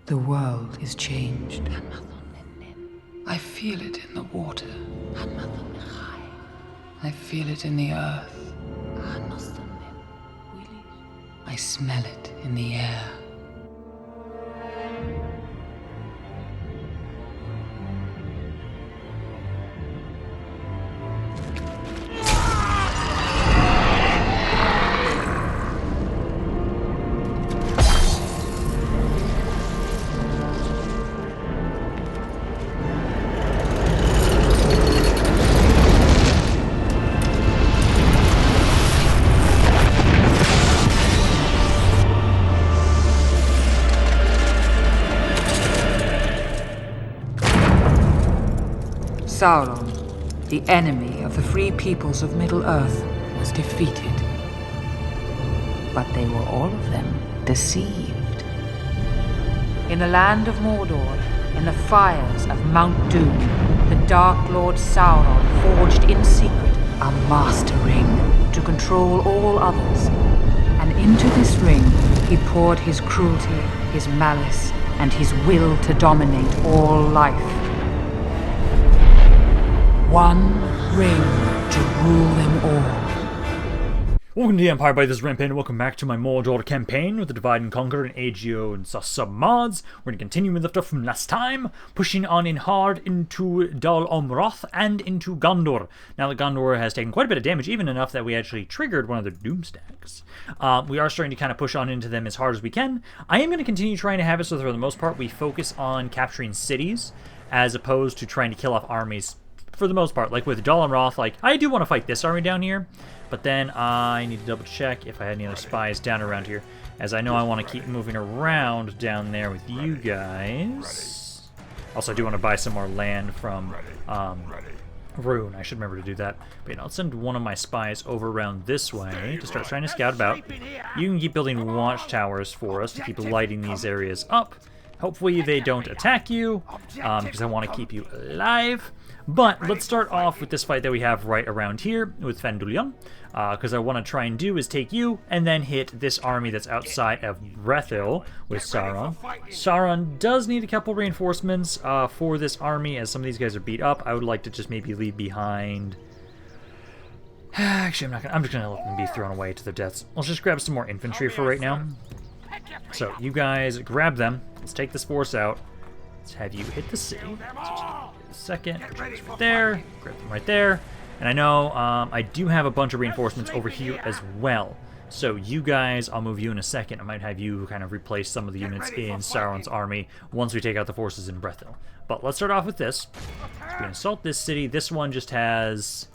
The world is changed. I feel it in the water. I feel it in the earth. I smell it in the air. Sauron, the enemy of the free peoples of Middle-earth, was defeated. But they were all of them deceived. In the land of Mordor, in the fires of Mount Doom, the Dark Lord Sauron forged in secret a master ring to control all others. And into this ring he poured his cruelty, his malice, and his will to dominate all life. One ring to rule them all. Welcome to the Empire by this Rampaned, and welcome back to my Mordor campaign with the Divide and Conquer and AGO and submods. We're going to continue with the stuff from last time, pushing on in hard into Dol Amroth and into Gondor. Now that Gondor has taken quite a bit of damage, even enough that we actually triggered one of their doom stacks. We are starting to kind of push on into them as hard as we can. I am going to continue trying to have it so that for the most part we focus on capturing cities as opposed to trying to kill off armies. For the most part, like with Dol Amroth, like I do want to fight this army down here, but then I need to double check if I had any other spies down around here, as I know I want to keep moving around down there with you guys. Also, I do want to buy some more land from Rune. I should remember to do that. But I'll send one of my spies over around this way to start trying to scout about. You can keep building watchtowers for us to keep lighting these areas up. Hopefully they don't attack you, because I want to keep you alive. But let's start off with this fight that we have right around here with Fanuilond, because I want to try and do is take you and then hit this army that's outside of Edhellond with Sauron. Sauron does need a couple reinforcements for this army, as some of these guys are beat up. I would like to just maybe leave behind... Actually, I'm just gonna let them be thrown away to their deaths. Let's just grab some more infantry for right now. So you guys grab them. Let's take this force out. Let's have you hit the city. Second, right there, grab them right there. And I know I do have a bunch of reinforcements over here as well. So you guys, I'll move you in a second. I might have you kind of replace some of the units in Sauron's army once we take out the forces in Edhellond. But let's start off with this. So we assault this city. This one just has...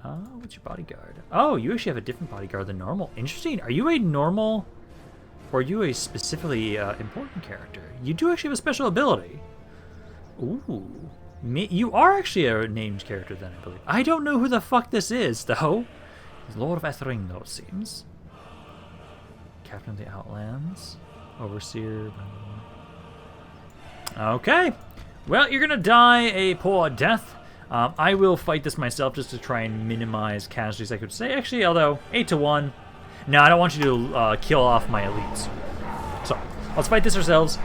what's your bodyguard? Oh, you actually have a different bodyguard than normal. Interesting. Are you a normal... or are you a specifically important character? You do actually have a special ability. Ooh. You are actually a named character then, I believe. I don't know who the fuck this is, though. He's Lord of Ringlo, it seems. Captain of the Outlands. Overseer. Okay. Well, you're gonna die a poor death. I will fight this myself just to try and minimize casualties, I could say. Actually, although, 8-1. No, I don't want you to kill off my elites. So, let's fight this ourselves.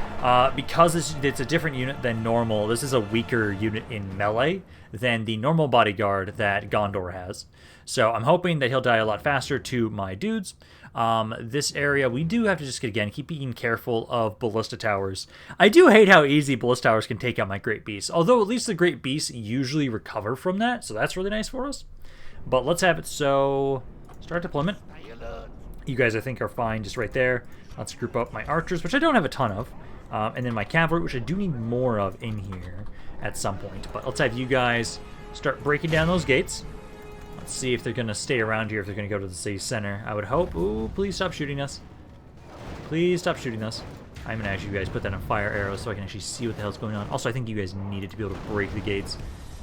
Because it's a different unit than normal, this is a weaker unit in melee than the normal bodyguard that Gondor has. So I'm hoping that he'll die a lot faster to my dudes. This area, we do have to just, again, keep being careful of ballista towers. I do hate how easy ballista towers can take out my great beasts, although at least the great beasts usually recover from that, so that's really nice for us. But let's have it so... Start deployment. You guys, I think, are fine just right there. Let's group up my archers, which I don't have a ton of. And then my cavalry, which I do need more of in here at some point. But let's have you guys start breaking down those gates. Let's see if they're going to stay around here, if they're going to go to the city center. I would hope. Ooh, please stop shooting us. Please stop shooting us. I'm going to actually, you guys, put that on fire arrows so I can actually see what the hell's going on. Also, I think you guys needed to be able to break the gates.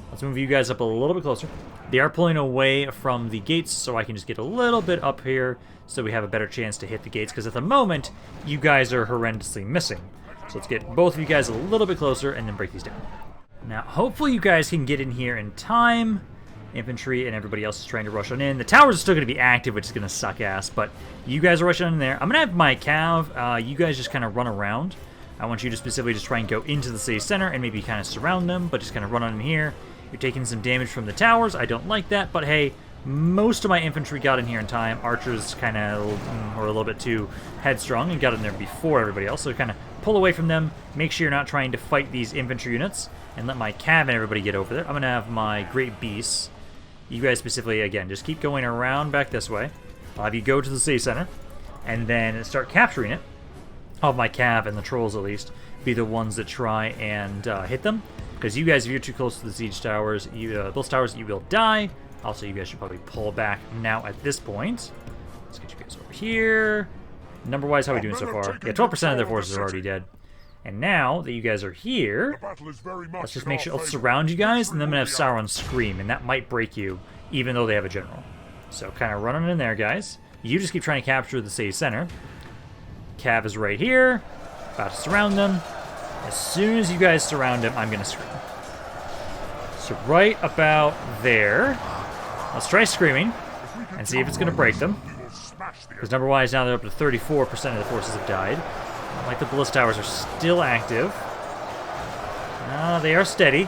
Let's move you guys up a little bit closer. They are pulling away from the gates, so I can just get a little bit up here so we have a better chance to hit the gates, because at the moment, you guys are horrendously missing. So let's get both of you guys a little bit closer and then break these down. Now, hopefully you guys can get in here in time. infantry, and everybody else is trying to rush on in. The towers are still going to be active, which is going to suck ass, but you guys are rushing in there. I'm going to have my cav, you guys just kind of run around. I want you to specifically just try and go into the city center and maybe kind of surround them, but just kind of run on in here. You're taking some damage from the towers. I don't like that, but hey, most of my infantry got in here in time. Archers kind of were a little bit too headstrong and got in there before everybody else, so kind of pull away from them. Make sure you're not trying to fight these infantry units, and let my cav and everybody get over there. I'm going to have my great beasts. You guys specifically, again, just keep going around back this way. I'll have you go to the city center, and then start capturing it. I'll have my cav and the trolls, at least, be the ones that try and hit them. Because you guys, if you're too close to the siege towers, those towers, you will die. Also, you guys should probably pull back now at this point. Let's get you guys over here. Number-wise, how are we doing so far? Yeah, 12% of their forces are already dead. And now that you guys are here, let's just make sure, let's surround you guys, and then I'm going to have Sauron scream, and that might break you, even though they have a general. So kind of running in there, guys. You just keep trying to capture the city center. Cav is right here, about to surround them. As soon as you guys surround him, I'm going to scream. So right about there, let's try screaming and see if it's going to break them. Because number-wise, now they're up to 34% of the forces have died. Like the ballista towers are still active. They are steady.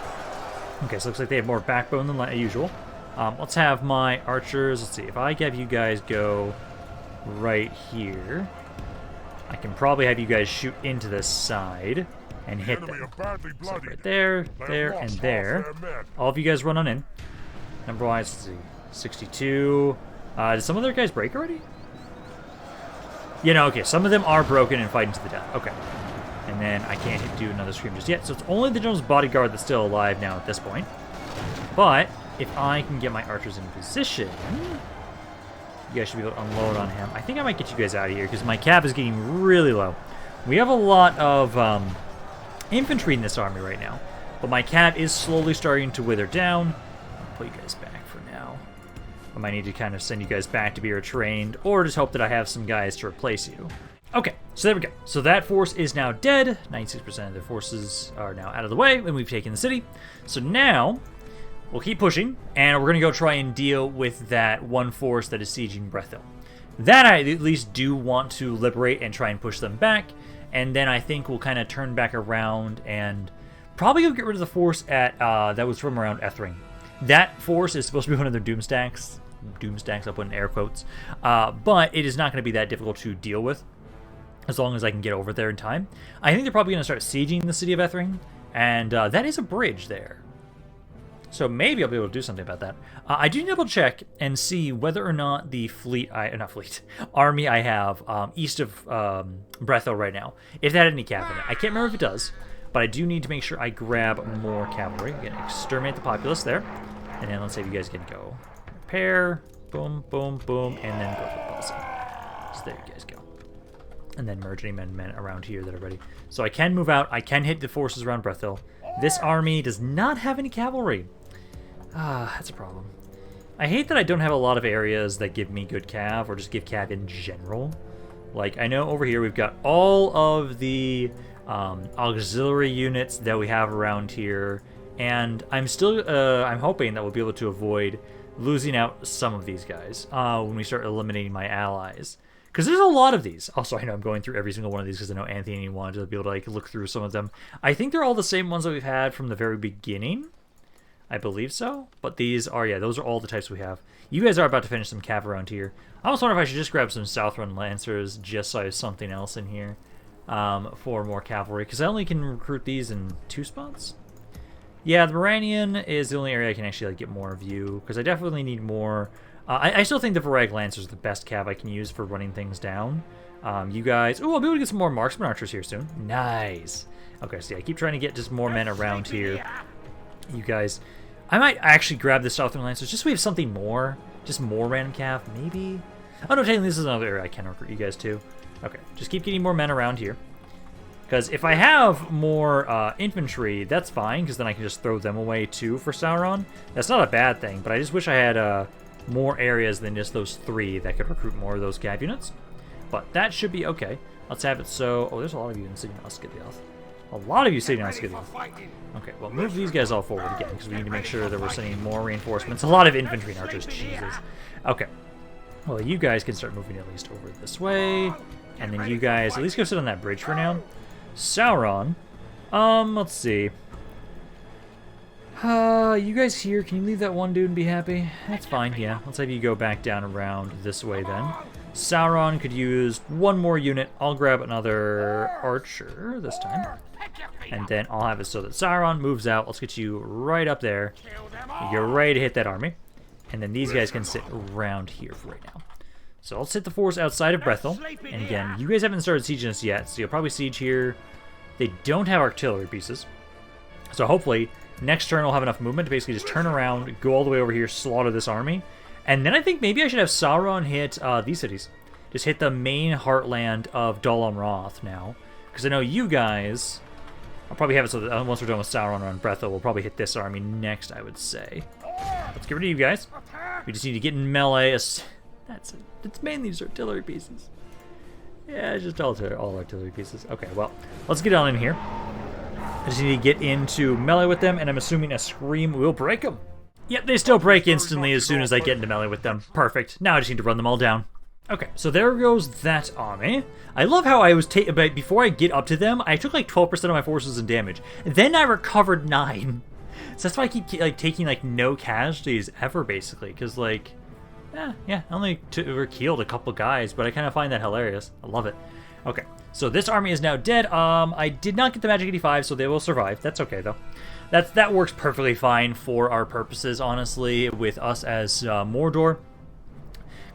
Okay, so it looks like they have more backbone than usual. Let's have my archers. Let's see, if I have you guys go right here, I can probably have you guys shoot into this side and hit them. So right there, there, and there. All of you guys run on in. Number-wise, let's see, 62. Did some of their guys break already? You know, okay, some of them are broken and fighting to the death. Okay. And then I can't do another scream just yet. So it's only the general's bodyguard that's still alive now at this point. But if I can get my archers in position, you guys should be able to unload on him. I think I might get you guys out of here because my cav is getting really low. We have a lot of infantry in this army right now. But my cav is slowly starting to wither down. I'll put you guys back for now. I might need to kind of send you guys back to be retrained, or just hope that I have some guys to replace you. Okay, so there we go. So that force is now dead. 96% of their forces are now out of the way, and we've taken the city. So now, we'll keep pushing, and we're going to go try and deal with that one force that is sieging Brethil. That I at least do want to liberate and try and push them back, and then I think we'll kind of turn back around and probably go get rid of the force at that was from around Ethring. That force is supposed to be one of their doom stacks. Doom stacks, I'll put in air quotes. But it is not going to be that difficult to deal with, as long as I can get over there in time. I think they're probably going to start sieging the city of Ethring, and that is a bridge there. So maybe I'll be able to do something about that. I do need to double check and see whether or not the army I have east of Brethil right now, if that had any cap in it. I can't remember if it does, but I do need to make sure I grab more cavalry. I'm going to exterminate the populace there, and then let's say you guys can go repair, boom, boom, boom, and then go for the policy. So there you guys go. And then merge any men around here that are ready. So I can move out. I can hit the forces around Brethil. This army does not have any cavalry. That's a problem. I hate that I don't have a lot of areas that give me good cav, or just give cav in general. Like, I know over here we've got all of the auxiliary units that we have around here, and I'm still, I'm hoping that we'll be able to avoid losing out some of these guys when we start eliminating my allies. Because there's a lot of these. Also, I know I'm going through every single one of these because I know Anthony wanted to be able to like look through some of them. I think they're all the same ones that we've had from the very beginning. I believe so. But these are, yeah, those are all the types we have. You guys are about to finish some cav around here. I almost wonder if I should just grab some South-Run Lancers just so I have something else in here for more cavalry. Because I only can recruit these in 2 spots. Yeah, the Moranian is the only area I can actually like get more of you. Because I definitely need more... I still think the Varag Lancers are the best cav I can use for running things down. You guys... Ooh, I'll be able to get some more Marksman Archers here soon. Nice. Okay, so yeah, I keep trying to get just more men around here. You guys... I might actually grab the Southern Lancers just so we have something more. Just more random cav, maybe? Oh, no, technically this is another area I can recruit you guys to. Okay, just keep getting more men around here. Because if I have more infantry, that's fine, because then I can just throw them away too for Sauron. That's not a bad thing, but I just wish I had... more areas than just those 3 that could recruit more of those cav units. But that should be okay. Let's have it so... Oh, there's a lot of you in City. Let's get the health. A lot of you sitting on Skidoo. Okay, well, move these guys all forward again, because we need to make sure that we're sending more reinforcements. A lot of infantry and archers, Jesus. Okay. Well, you guys can start moving at least over this way. And then you guys, at least go sit on that bridge for now. Sauron. Let's see. You guys here, can you leave that one dude and be happy? That's fine, yeah. Let's have you go back down around this way then. Sauron could use one more unit. I'll grab another archer this time. And then I'll have it so that Sauron moves out. Let's get you right up there. You're ready to hit that army. And then these guys can sit around here for right now. So let's hit the force outside of Brethil. And again, you guys haven't started sieging us yet, so you'll probably siege here. They don't have artillery pieces. So hopefully, next turn we'll have enough movement to basically just turn around, go all the way over here, slaughter this army. And then I think maybe I should have Sauron hit these cities. Just hit the main heartland of Dol Amroth now. Because I know you guys... I'll probably have it so that once we're done with Sauron on Brethil, we'll probably hit this army next, I would say. Let's get rid of you guys. We just need to get in melee. That's it. It's mainly just artillery pieces. Yeah, it's just all artillery pieces. Okay, well, let's get on in here. I just need to get into melee with them, and I'm assuming a scream will break them. Yep, they still break instantly as soon as I get into melee with them. Perfect. Now I just need to run them all down. Okay, so there goes that army. I love how I was before I get up to them, I took like 12% of my forces in damage. Then I recovered 9. So that's why I keep like taking like no casualties ever, basically, because like, yeah, I only killed a couple guys, but I kind of find that hilarious. I love it. Okay, so this army is now dead. I did not get the magic 85, so they will survive. That's okay though. That works perfectly fine for our purposes, honestly, with us as Mordor.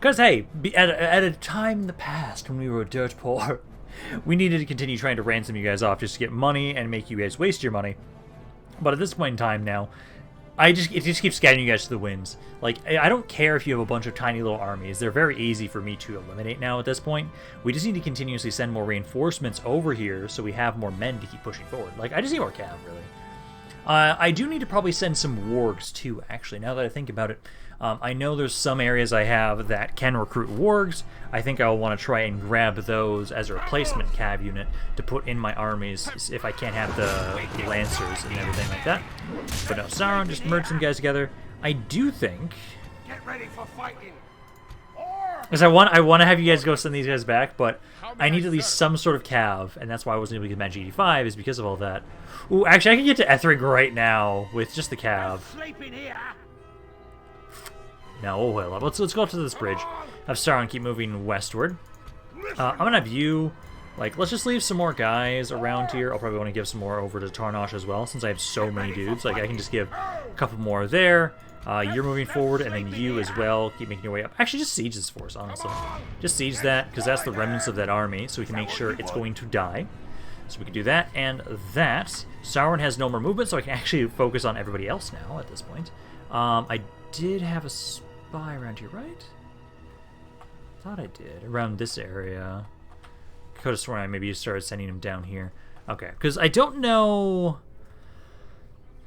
Because, hey, at a time in the past when we were dirt poor, we needed to continue trying to ransom you guys off just to get money and make you guys waste your money. But at this point in time now, it just keeps scattering you guys to the winds. Like, I don't care if you have a bunch of tiny little armies. They're very easy for me to eliminate now at this point. We just need to continuously send more reinforcements over here so we have more men to keep pushing forward. Like, I just need more cav, really. I do need to probably send some wargs, too, actually, now that I think about it. I know there's some areas I have that can recruit wargs. I think I'll want to try and grab those as a replacement cav unit to put in my armies if I can't have the lancers and everything like that. But no, Sauron, just merge some guys together. I do think... Get ready for fighting! Because I want to have you guys go send these guys back, but I need at least some sort of cav, and that's why I wasn't able to get Magic 85, is because of all that. Ooh, actually, I can get to Ethring right now with just the cav. No, well, let's go up to this bridge. Have Sauron keep moving westward. I'm gonna have you, like, let's just leave some more guys around here. I'll probably want to give some more over to Tarnosh as well, since I have so many dudes. Like, I can just give a couple more there. You're moving forward, and then you as well. Keep making your way up. Actually, just siege this force, honestly. Just siege that, because that's the remnants of that army, so we can make sure it's going to die. So we can do that, and that. Sauron has no more movement, so I can actually focus on everybody else now at this point. I did have a spy around here, right? Thought I did. Around this area. Could have sworn I maybe started sending him down here. Okay, because I don't know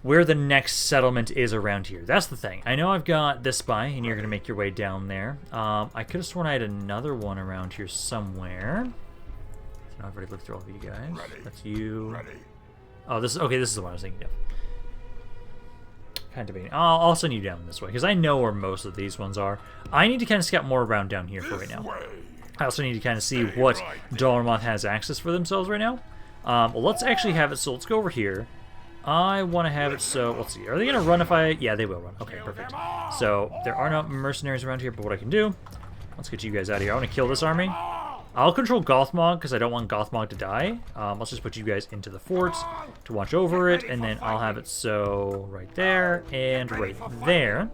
where the next settlement is around here. That's the thing. I know I've got this spy, and you're going to make your way down there. I could have sworn I had another one around here somewhere. So I've already looked through all of you guys. That's you. Oh, this is okay. This is the one I was thinking of. Kind of debating. I'll send you down this way because I know where most of these ones are. I need to kind of scout more around down here for right now. I also need to kind of see what Dol Amroth has access for themselves right now. Well, let's actually have it. So let's go over here. I want to have it so, let's see, are they going to run if I, yeah, they will run. Okay, perfect. So, there are no mercenaries around here, but what I can do, let's get you guys out of here. I want to kill this army. I'll control Gothmog, because I don't want Gothmog to die. Let's just put you guys into the fort to watch over it, and then I'll have it so, right there, and right there.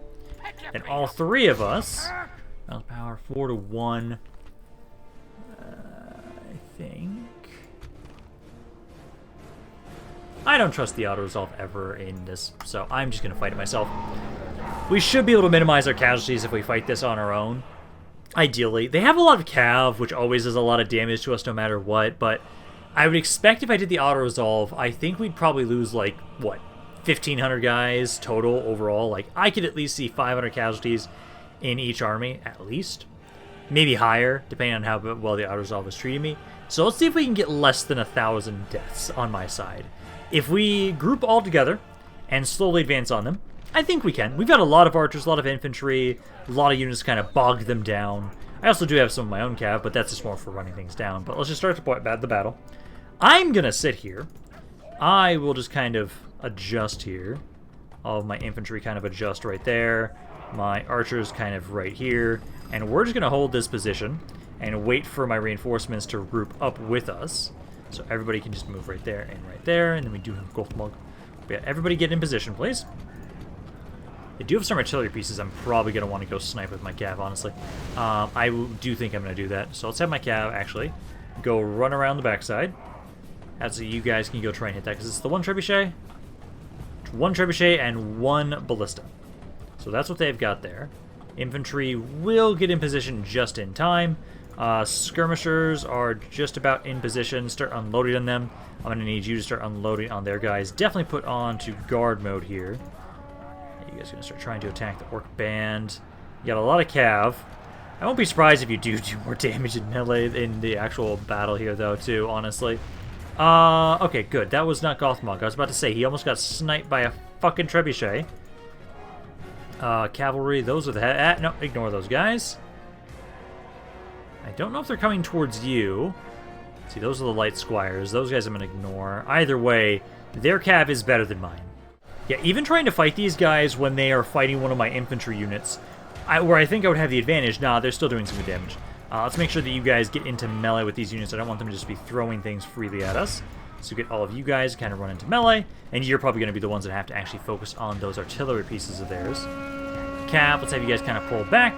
And all three of us, power 4 to 1, I think. I don't trust the auto-resolve ever in this, so I'm just going to fight it myself. We should be able to minimize our casualties if we fight this on our own. Ideally. They have a lot of cav, which always does a lot of damage to us no matter what, but I would expect if I did the auto-resolve, I think we'd probably lose, like, what, 1,500 guys total overall? Like, I could at least see 500 casualties in each army, at least. maybe higher, depending on how well the auto-resolve is treating me. So let's see if we can get less than 1,000 deaths on my side. If we group all together and slowly advance on them, I think we can. We've got a lot of archers, a lot of infantry, a lot of units kind of bog them down. I also do have some of my own cav, but that's just more for running things down. But let's just start the battle. I'm going to sit here. I will just kind of adjust here. All of my infantry kind of adjust right there. My archers kind of right here. And we're just going to hold this position and wait for my reinforcements to group up with us. So everybody can just move right there. And then we do have Gothmog. But yeah, everybody get in position, please. I do have some artillery pieces. I'm probably going to want to go snipe with my cav, honestly. I do think I'm going to do that. So let's have my cav, actually, go run around the backside. So you guys can go try and hit that, because it's the one trebuchet. One trebuchet and one ballista. So that's what they've got there. Infantry will get in position just in time. Skirmishers are just about in position. Start unloading on them. I'm going to need you to start unloading on their guys. Definitely put on to guard mode here. You guys are going to start trying to attack the orc band. You got a lot of cav. I won't be surprised if you do more damage in melee in the actual battle here, though, too, honestly. Okay, good. That was not Gothmog. I was about to say, he almost got sniped by a fucking trebuchet. Cavalry, those are the... no, ignore those guys. I don't know if they're coming towards you. See, those are the light squires. Those guys I'm going to ignore. Either way, their cav is better than mine. Yeah, even trying to fight these guys when they are fighting one of my infantry units, where I think I would have the advantage, nah, they're still doing some good damage. Let's make sure that you guys get into melee with these units. I don't want them to just be throwing things freely at us. So get all of you guys kind of run into melee, and you're probably going to be the ones that have to actually focus on those artillery pieces of theirs. Cap, let's have you guys kind of pull back.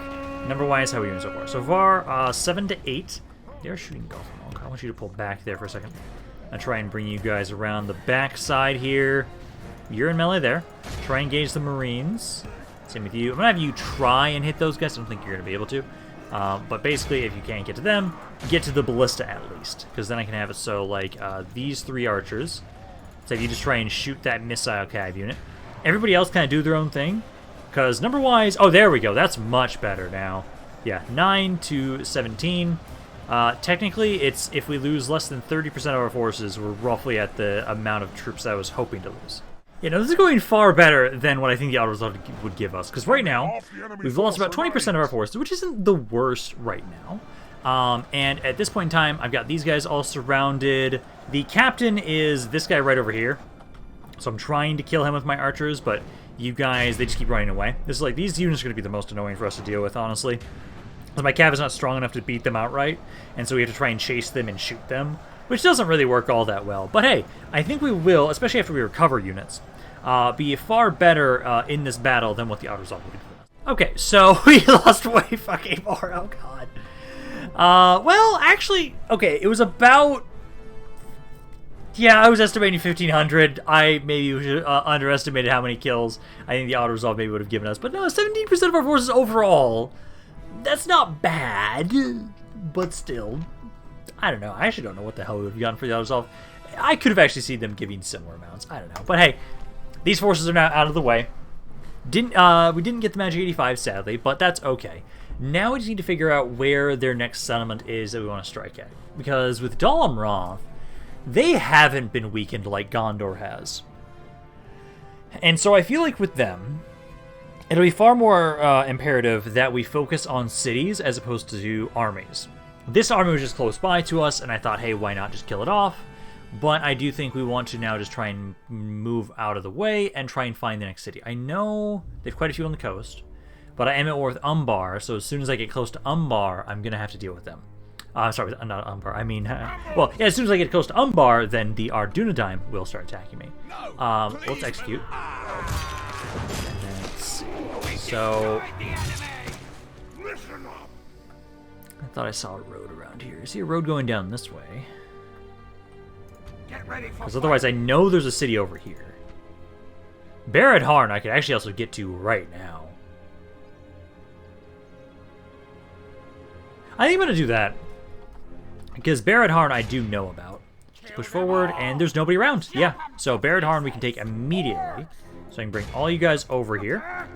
Number-wise, how are we doing so far? So far, 7 to 8. They're shooting Gothmog. I want you to pull back there for a second. I'll try and bring you guys around the back side here. You're in melee there. Try and engage the Marines. Same with you. I'm going to have you try and hit those guys. I don't think you're going to be able to. But basically, if you can't get to them, get to the ballista at least. Because then I can have it so, like, these 3 archers. So if you just try and shoot that missile cav unit. Everybody else kind of do their own thing. Because number-wise... Oh, there we go. That's much better now. Yeah, 9 to 17. Technically, it's if we lose less than 30% of our forces, we're roughly at the amount of troops I was hoping to lose. You know, this is going far better than what I think the auto-resolve would give us. Because right now, we've lost about 20% of our forces, which isn't the worst right now. And at this point in time, I've got these guys all surrounded. The captain is this guy right over here. So I'm trying to kill him with my archers, but you guys, they just keep running away. This is like, these units are going to be the most annoying for us to deal with, honestly. Because my cav is not strong enough to beat them outright, and so we have to try and chase them and shoot them, which doesn't really work all that well. But hey, I think we will, especially after we recover units, be far better in this battle than what the auto-resolve would do. Okay, so we lost way fucking more, oh god. Well, actually, okay, it was about... Yeah, I was estimating 1,500. I maybe underestimated how many kills I think the auto-resolve maybe would have given us. But no, 17% of our forces overall. That's not bad, but still. I don't know. I actually don't know what the hell we would have gotten for the auto-resolve. I could have actually seen them giving similar amounts. I don't know. But hey, these forces are now out of the way. We didn't get the Magic 85, sadly, but that's okay. Now we just need to figure out where their next settlement is that we want to strike at. Because with Dol Amroth, they haven't been weakened like Gondor has. And so I feel like with them, it'll be far more imperative that we focus on cities as opposed to armies. This army was just close by to us, and I thought, hey, why not just kill it off? But I do think we want to now just try and move out of the way and try and find the next city. I know they've quite a few on the coast, but I am at war with Umbar, so as soon as I get close to Umbar, I'm going to have to deal with them. Sorry, not Umbar. I mean, well, yeah, as soon as I get close to Umbar, then the Ardunedaim will start attacking me. Let's execute. Let's see. So, I thought I saw a road around here. I see a road going down this way. Because otherwise, I know there's a city over here. Barad Harn, I could actually also get to right now. I think I'm going to do that. Because Barad Harn I do know about. Let's push forward, and there's nobody around. Yeah, so Barad Harn we can take immediately. So I can bring all you guys over here.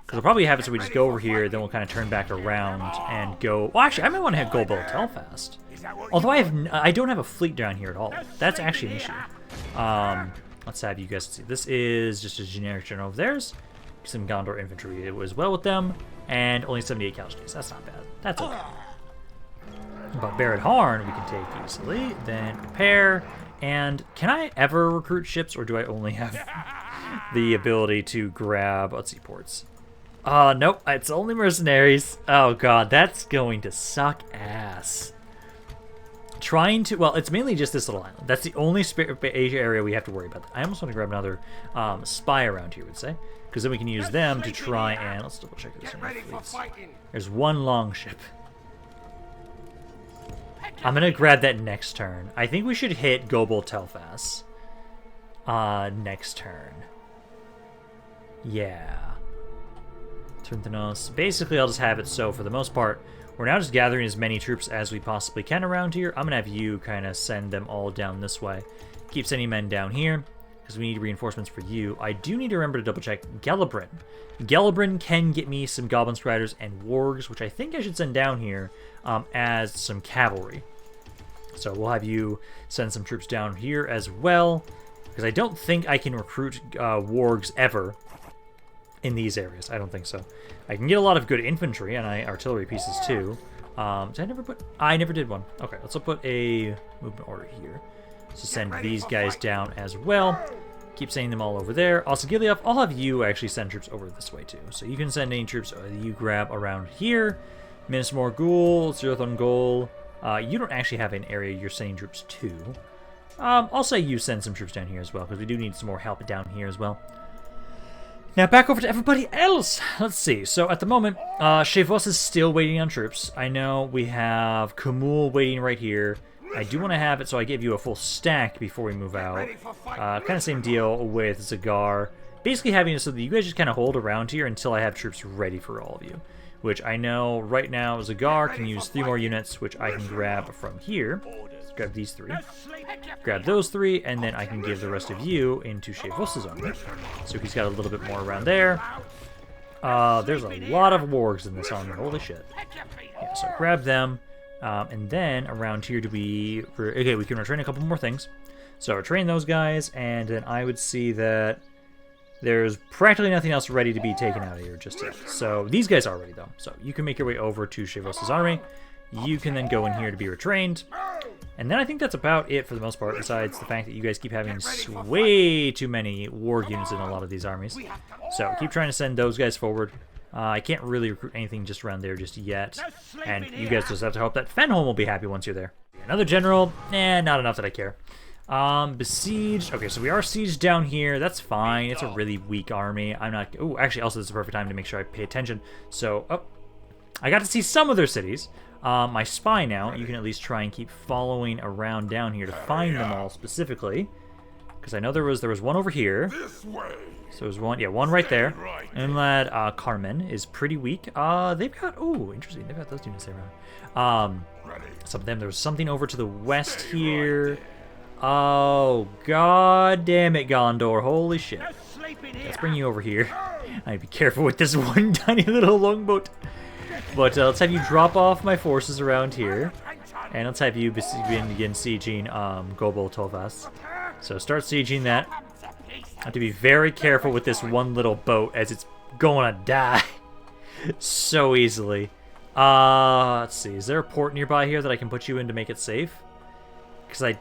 Because we'll probably have it so we just go over here, then we'll kind of turn back around and go... Well, actually, I might want to have GOBEL TOLFALAS. Although I don't have a fleet down here at all. That's actually an issue. Let's have you guys see. This is just a generic general of theirs. Some Gondor infantry as well with them. And only 78 casualties. That's not bad. That's okay. But Barad Harn we can take easily. Then prepare. And can I ever recruit ships, or do I only have the ability to grab, let's see, ports? Nope, it's only mercenaries. Oh god, that's going to suck ass. Trying to, well, it's mainly just this little island. That's the only Asia area we have to worry about. I almost want to grab another spy around here, I would say. Because then we can use them to try and, let's double check this. There's one long ship. I'm going to grab that next turn. I think we should hit GOBEL TOLFALAS next turn. Yeah. Basically, I'll just have it so, for the most part, we're now just gathering as many troops as we possibly can around here. I'm going to have you kind of send them all down this way. Keep sending men down here, because we need reinforcements for you. I do need to remember to double-check Gelibrin. Gelibrin can get me some Goblin Striders and Wargs, which I think I should send down here as some cavalry. So we'll have you send some troops down here as well, because I don't think I can recruit Wargs ever in these areas. I don't think so. I can get a lot of good infantry and artillery pieces too. Did I never put... I never did one. Okay, let's put a movement order here. So send these guys down as well. Keep sending them all over there. Also, Gilead, I'll have you actually send troops over this way too. So you can send any troops you grab around here. Minas Morgul, Zirathon Gol. You don't actually have an area you're sending troops to. I'll say you send some troops down here as well, because we do need some more help down here as well. Now back over to everybody else. Let's see. So at the moment, Chevos is still waiting on troops. I know we have Kumul waiting right here. I do want to have it so I give you a full stack before we move out. Kind of same deal with Zagar. Basically having it so that you guys just kind of hold around here until I have troops ready for all of you. Which I know right now Zagar can use 3 more units, which I can grab from here. Grab these 3. Grab those 3, and then I can give the rest of you into Chevos' army. So he's got a little bit more around there. There's a lot of wargs in this army. Holy shit. Yeah, so grab them. And then around here okay, we can retrain a couple more things. So retrain those guys, and then I would see that there's practically nothing else ready to be taken out of here just yet. So these guys are ready though. So you can make your way over to Chevos' army. You can then go in here to be retrained. And then I think that's about it for the most part, besides the fact that you guys keep having way too many war units in a lot of these armies. So keep trying to send those guys forward. I can't really recruit anything just around there just yet. And you guys just have to hope that Fenholm will be happy once you're there. Another general, not enough that I care. Besieged. Okay, so we are sieged down here. That's fine. It's a really weak army. I'm not... Oh, actually, also, this is the perfect time to make sure I pay attention. So, I got to see some of their cities. My spy now, you can at least try and keep following around down here to find them all specifically. Because I know there was one over here. So there's one, yeah, one right there. Inlad Carmen is pretty weak. They've got, oh, interesting. They've got those units around. Some of them, there was something over to the west here. Oh, god damn it, Gondor. Holy shit. Let's bring you over here. I'd be careful with this one tiny little longboat. But let's have you drop off my forces around here. And let's have you begin sieging GOBEL TOLFALAS. So start sieging that. I have to be very careful with this one little boat as it's going to die so easily. Let's see. Is there a port nearby here that I can put you in to make it safe? Because I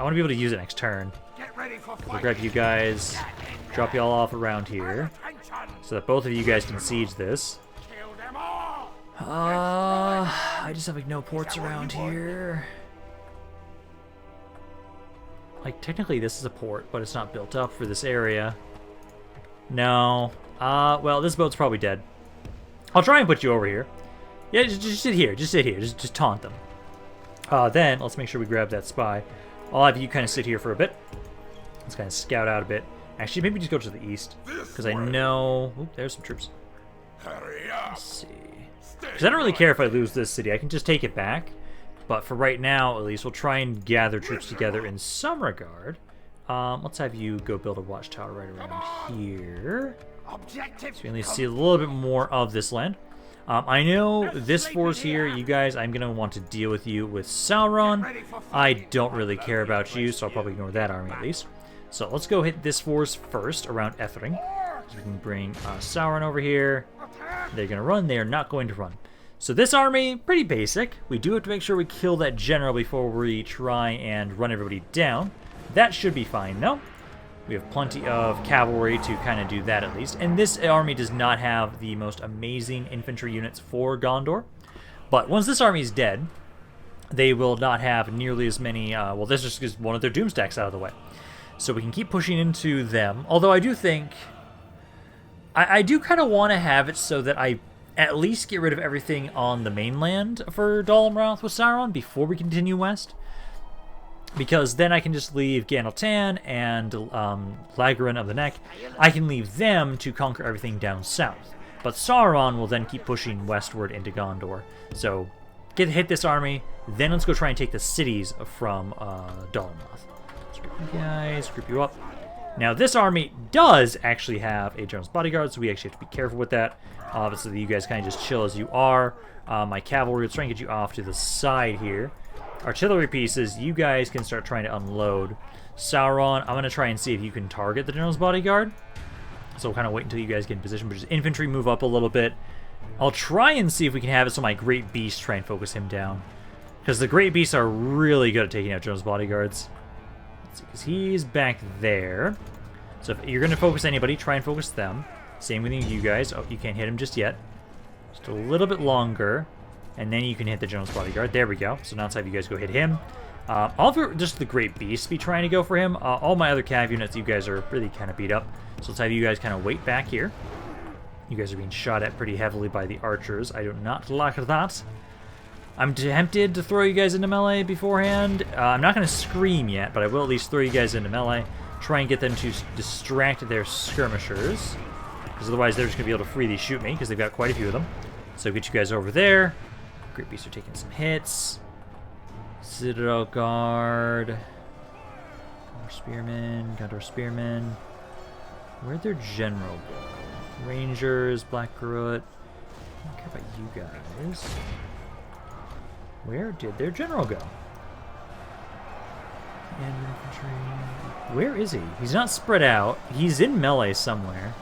want to be able to use it next turn. We'll grab you guys, drop you all off around here, so that both of you guys can siege this. I just have like no ports around here. Like technically this is a port, but it's not built up for this area. No. Well, this boat's probably dead. I'll try and put you over here. Yeah, just sit here. Just sit here. Just taunt them. Then let's make sure we grab that spy. I'll have you kind of sit here for a bit. Let's kind of scout out a bit. Actually, maybe just go to the east, because I know... Oop, there's some troops. Let's see. Because I don't really care if I lose this city. I can just take it back. But for right now, at least, we'll try and gather troops together in some regard. Let's have you go build a watchtower right around here. Objective. So we at least see a little bit more of this land. I know this force here, you guys, I'm going to want to deal with you with Sauron. I don't really care about you, so I'll probably ignore that army at least. So let's go hit this force first around Edhellond. So we can bring Sauron over here. They're going to run. They are not going to run. So this army, pretty basic. We do have to make sure we kill that general before we try and run everybody down. That should be fine, though. We have plenty of cavalry to kind of do that at least. And this army does not have the most amazing infantry units for Gondor. But once this army is dead, they will not have nearly as many... well, this just is one of their doom stacks out of the way. So we can keep pushing into them. Although I do think... I do kind of want to have it so that I at least get rid of everything on the mainland for Dol Amroth with Sauron before we continue west. Because then I can just leave Ganaltan and Lagarin of the Neck. I can leave them to conquer everything down south. But Sauron will then keep pushing westward into Gondor. So hit this army, then let's go try and take the cities from Dol Amroth. Let's group you guys, group you up. Now this army does actually have a general's bodyguard, so we actually have to be careful with that. Obviously you guys kind of just chill as you are. My cavalry will try and get you off to the side here. Artillery pieces, you guys can start trying to unload. Sauron, I'm going to try and see if you can target the general's bodyguard. So we'll kind of wait until you guys get in position, but just infantry move up a little bit. I'll try and see if we can have it so my great beasts try and focus him down. Because the great beasts are really good at taking out general's bodyguards. Let's see, because he's back there. So if you're going to focus anybody, try and focus them. Same with you guys. Oh, you can't hit him just yet. Just a little bit longer. And then you can hit the general's bodyguard. There we go. So now let's have you guys go hit him. All of just the great beasts be trying to go for him. All my other cav units, you guys are really kind of beat up. So let's have you guys kind of wait back here. You guys are being shot at pretty heavily by the archers. I do not like that. I'm tempted to throw you guys into melee beforehand. I'm not going to scream yet, but I will at least throw you guys into melee. Try and get them to distract their skirmishers. Because otherwise they're just going to be able to freely shoot me, because they've got quite a few of them. So get you guys over there. Great beasts are taking some hits. Citadel Guard. Gondor Spearmen. Gondor Spearmen. Where'd their general go? Rangers, Black Garut. I don't care about you guys. Where did their general go? And infantry. Where is he? He's not spread out. He's in melee somewhere.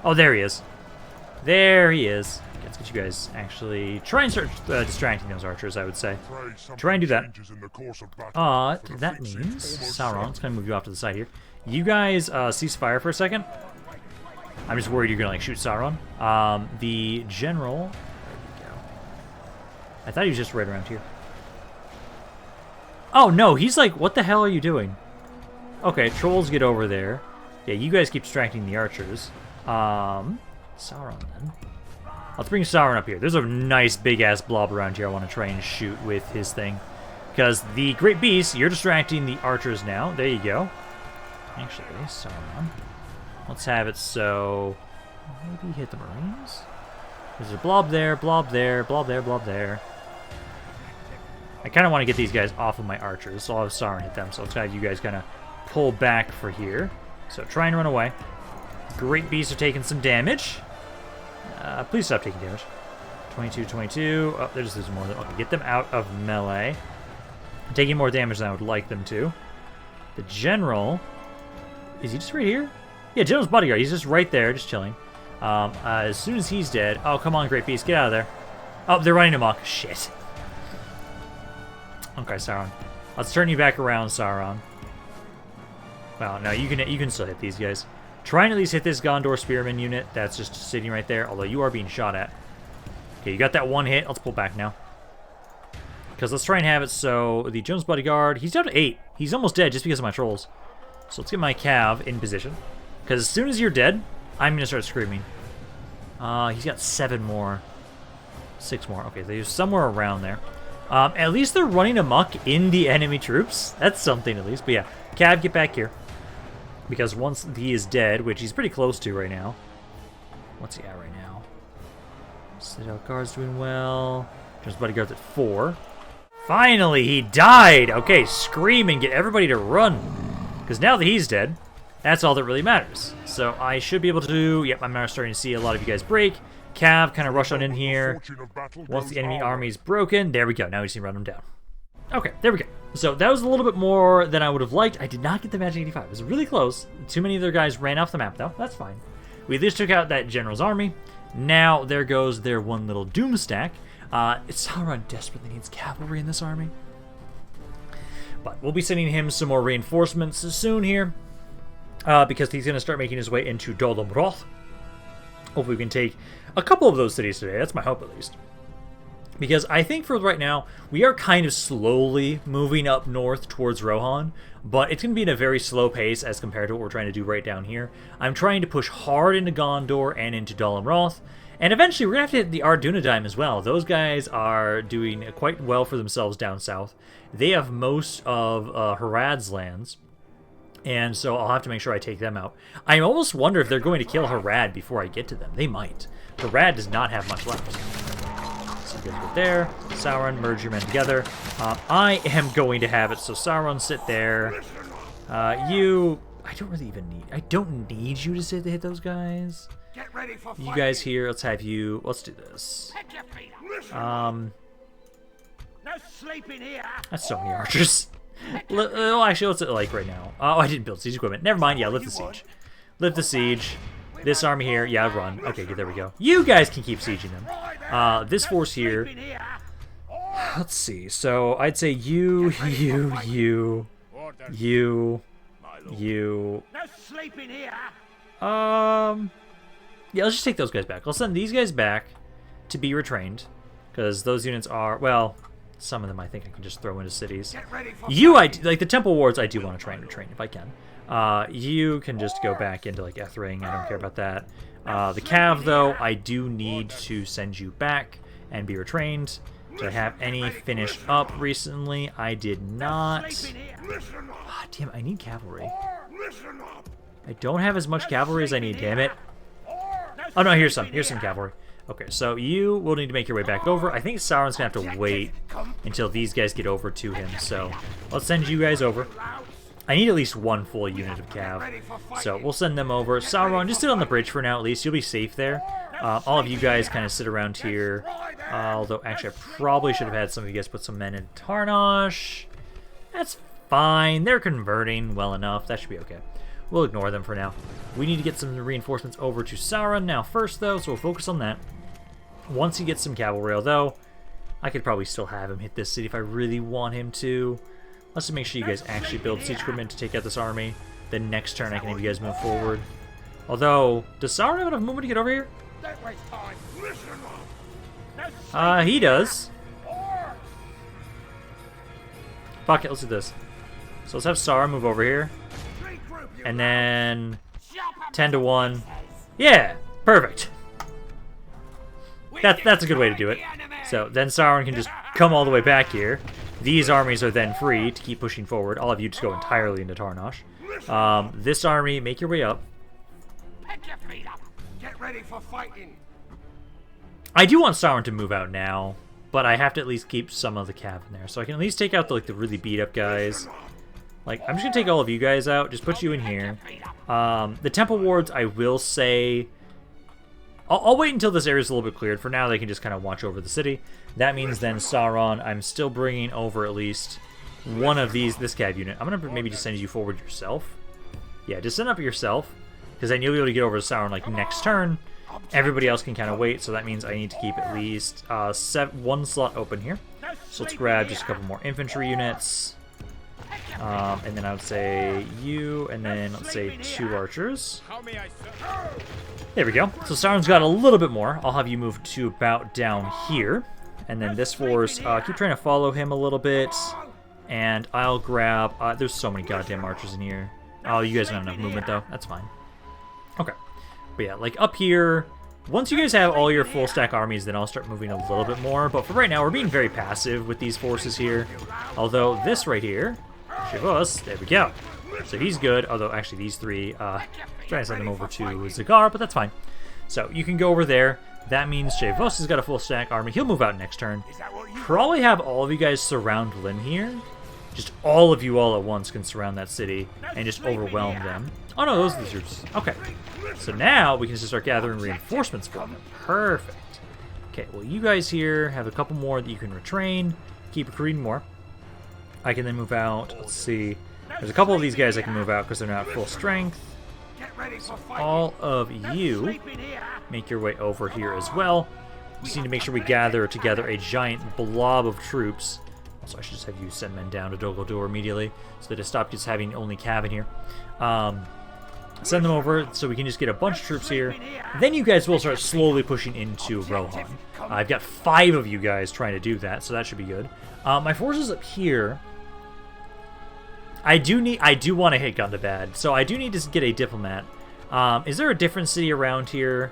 Oh, there he is. There he is. Let's get you guys actually try and start distracting those archers, I would say. Try and do that. That means Sauron's going to move you off to the side here. You guys cease fire for a second. I'm just worried you're going to like shoot Sauron. The general. There we go. I thought he was just right around here. Oh no, he's like, what the hell are you doing? Okay, trolls get over there. Yeah, you guys keep distracting the archers. Sauron then. Let's bring Sauron up here. There's a nice big-ass blob around here I want to try and shoot with his thing. Because the Great Beast, you're distracting the archers now. There you go. Actually, Sauron. Let's have it so... maybe hit the Marines? There's a blob there, blob there, blob there, blob there. I kind of want to get these guys off of my archers, so I'll have Sauron hit them. So let's have you guys kind of pull back for here. So try and run away. Great Beasts are taking some damage. Please stop taking damage. 22, 22. Oh, they're just losing more. Okay, get them out of melee. I'm taking more damage than I would like them to. The general... is he just right here? Yeah, general's bodyguard. He's just right there, just chilling. As soon as he's dead... oh, come on, Great Beast. Get out of there. Oh, they're running amok. Shit. Okay, Sauron. Let's turn you back around, Sauron. Well, no, you can still hit these guys. Try and at least hit this Gondor Spearman unit that's just sitting right there, although you are being shot at. Okay, you got that one hit. Let's pull back now. Because let's try and have it so the Jones Bodyguard, he's down to 8. He's almost dead just because of my trolls. So let's get my cav in position. Because as soon as you're dead, I'm going to start screaming. He's got 7 more. 6 more. Okay, they're somewhere around there. At least they're running amok in the enemy troops. That's something at least. But yeah, cav, get back here. Because once he is dead, which he's pretty close to right now. What's he at right now? Citadel Guard's doing well. Jones Bodyguard's at 4. Finally, he died! Okay, scream and get everybody to run. Because now that he's dead, That's all that really matters. So I should be able to... Yep, I'm now starting to see a lot of you guys break. Cav, kind of rush on in here. Once the enemy army is broken, there we go. Now we just need to run them down. Okay, there we go. So that was a little bit more than I would have liked. I did not get the Magic 85. It was really close. Too many of their guys ran off the map, though. That's fine. We at least took out that general's army. Now there goes their one little doom stack. Sauron desperately needs cavalry in this army. But we'll be sending him some more reinforcements soon here. Because he's going to start making his way into Dol Amroth. Hopefully we can take a couple of those cities today. That's my hope, at least. Because I think for right now, we are kind of slowly moving up north towards Rohan, but it's going to be in a very slow pace as compared to what we're trying to do right down here. I'm trying to push hard into Gondor and into Dol Amroth, and eventually we're going to have to hit the Ardunedaim as well. Those guys are doing quite well for themselves down south. They have most of Harad's lands, and so I'll have to make sure I take them out. I almost wonder if they're going to kill Harad before I get to them. They might. Harad does not have much left. So you guys get there. Sauron, merge your men together. I am going to have it, so Sauron, sit there. You... I don't really even need... I don't need you to sit to hit those guys. Get ready for You guys here, let's have you... Let's do this. No sleeping here. That's so many archers. Oh, actually, let's like right now. Oh, I didn't build siege equipment. Never mind. Yeah, lift the siege. Lift the siege. This army here. Yeah, run. Okay, good. There we go. You guys can keep sieging them. This force here. Let's see. So I'd say you. No sleeping here. Yeah, let's just take those guys back. I'll send these guys back to be retrained, because those units are, well, some of them I think I can just throw into cities. You, like the Temple Wards, I do want to try and retrain if I can. You can just go back into like Ethring. I don't care about that. The Cav, though, I do need to send you back and be retrained. Did I have any finish up recently? I did not. Ah, damn, I need cavalry. I don't have as much cavalry as I need, damn it. Oh no, here's some cavalry. Okay, so you will need to make your way back over. I think Sauron's gonna have to wait until these guys get over to him, so let's send you guys over. I need at least one full unit of cav, so we'll send them over. Sauron, just sit on the bridge for now at least. You'll be safe there. All of you guys kind of sit around here. Although, actually, I probably should have had some of you guys put some men in Tarnosh. That's fine. They're converting well enough. That should be okay. We'll ignore them for now. We need to get some reinforcements over to Sauron now first, though, so we'll focus on that. Once he gets some cavalry, although I could probably still have him hit this city if I really want him to. Let's just make sure you guys actually build siege equipment to take out this army. Then next turn I can have you guys move forward. Although, does Sauron have enough movement to get over here? He does. Fuck it, let's do this. So let's have Sauron move over here. And then 10 to 1. Yeah, perfect. That's a good way to do it. So then Sauron can just come all the way back here. These armies are then free to keep pushing forward. All of you just go entirely into Tarnosh. This army, make your way up. Pick your feet up. Get ready for fighting. I do want Sauron to move out now, but I have to at least keep some of the cav in there. So I can at least take out the really beat up guys. Like, I'm just going to take all of you guys out, just put you in here. The Temple Wards, I will say... I'll wait until this area is a little bit cleared. For now, they can just kind of watch over the city. That means then Sauron, I'm still bringing over at least one of this cav unit. I'm going to maybe just send you forward yourself. Yeah, just send up yourself, because then you'll be able to get over to Sauron like next turn. Everybody else can kind of wait, so that means I need to keep at least one slot open here. So let's grab just a couple more infantry units. And then I would say you, and then let's say 2 archers. There we go. So Sauron's got a little bit more. I'll have you move to about down here. And then this force, keep trying to follow him a little bit. And I'll grab... there's so many goddamn archers in here. Oh, you guys don't have enough movement, though. That's fine. Okay. But yeah, like up here... Once you guys have all your full stack armies, then I'll start moving a little bit more. But for right now, we're being very passive with these forces here. Although this right here... Chivos, there we go. So he's good, although actually these 3, trying to send them over to Zagar, but that's fine. So you can go over there. That means Chivos has got a full stack army. He'll move out next turn. Probably have all of you guys surround Lynn here. just all of you all at once can surround that city and just overwhelm them. Oh no, those are the troops. Okay. So now we can just start gathering reinforcements for them. Perfect. Okay, well you guys here have a couple more that you can retrain. Keep recruiting more. I can then move out. Let's see. There's a couple of these guys I can move out because they're not full strength. So all of you make your way over here as well. Just need to make sure we gather together a giant blob of troops. Also, I should just have you send men down to Dol immediately so that it stops just having only cav in here. Send them over so we can just get a bunch of troops here. Then you guys will start slowly pushing into Rohan. I've got 5 of you guys trying to do that, so that should be good. My forces up here, I do want to hit Gundabad, so I do need to get a diplomat. Is there a different city around here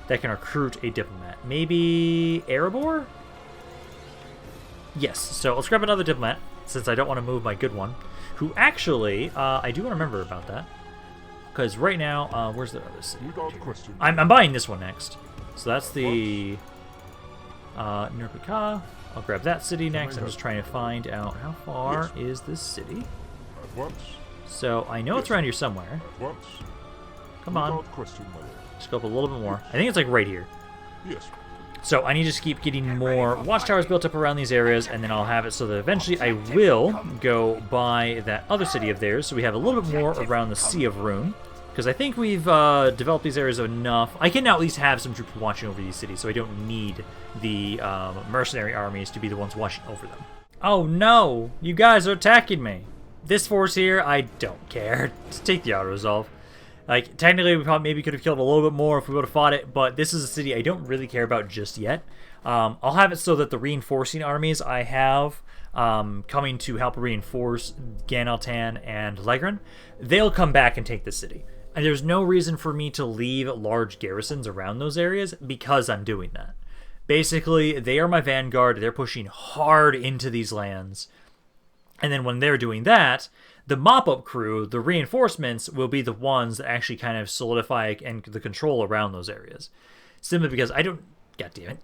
that can recruit a diplomat? Maybe Erebor? Yes, so let's grab another diplomat, since I don't want to move my good one, who actually, I do want to remember about that. Because right now, where's the other city? I'm buying this one next. So that's the Nurpika. I'll grab that city next. I'm just trying to find out how far is this city. So I know it's around here somewhere. Come on. Just go up a little bit more. I think it's like right here. So I need to just keep getting more watchtowers built up around these areas, and then I'll have it so that eventually I will go buy that other city of theirs, so we have a little bit more around the Sea of Rune, because I think we've developed these areas enough. I can now at least have some troops watching over these cities, so I don't need the mercenary armies to be the ones watching over them. Oh no! You guys are attacking me! This force here, I don't care. Just take the auto-resolve. Like, technically, we probably maybe could have killed a little bit more if we would have fought it, but this is a city I don't really care about just yet. I'll have it so that the reinforcing armies I have coming to help reinforce Ganaltan and Legran, they'll come back and take the city. And there's no reason for me to leave large garrisons around those areas because I'm doing that. Basically, they are my vanguard. They're pushing hard into these lands. And then when they're doing that, the mop-up crew, the reinforcements, will be the ones that actually kind of solidify and the control around those areas. Simply because I don't... God damn it.